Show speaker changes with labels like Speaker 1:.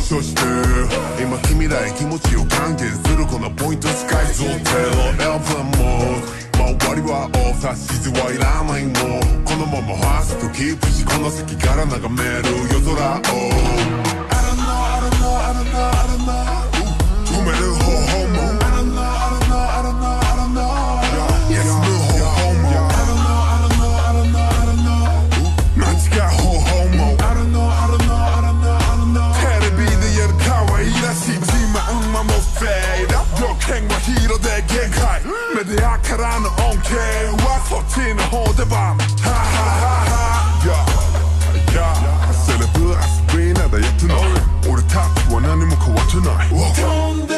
Speaker 1: 所して今君らへ気持ちを還元するこのポイントスカイズホテルエアプランモード周りはオフ指図はいらないもうこのままファーストキープしこの先から眺める夜空を I don't know, I don't know, I don't know, I don't know 埋める方法も I don't know, I don't know, I don't know, I don't know 休む方法も I don't know, I don't know, I don't know, I don't know 間違う方法も I don't know, I don't know, I don't know, I don't know テレビでやる可愛らしい自慢はもうフェイド条件はヒーローで限界メディアからの恩恵はそっちの方でばハハハハセレブ遊びなだやってない俺たちは何も変わってない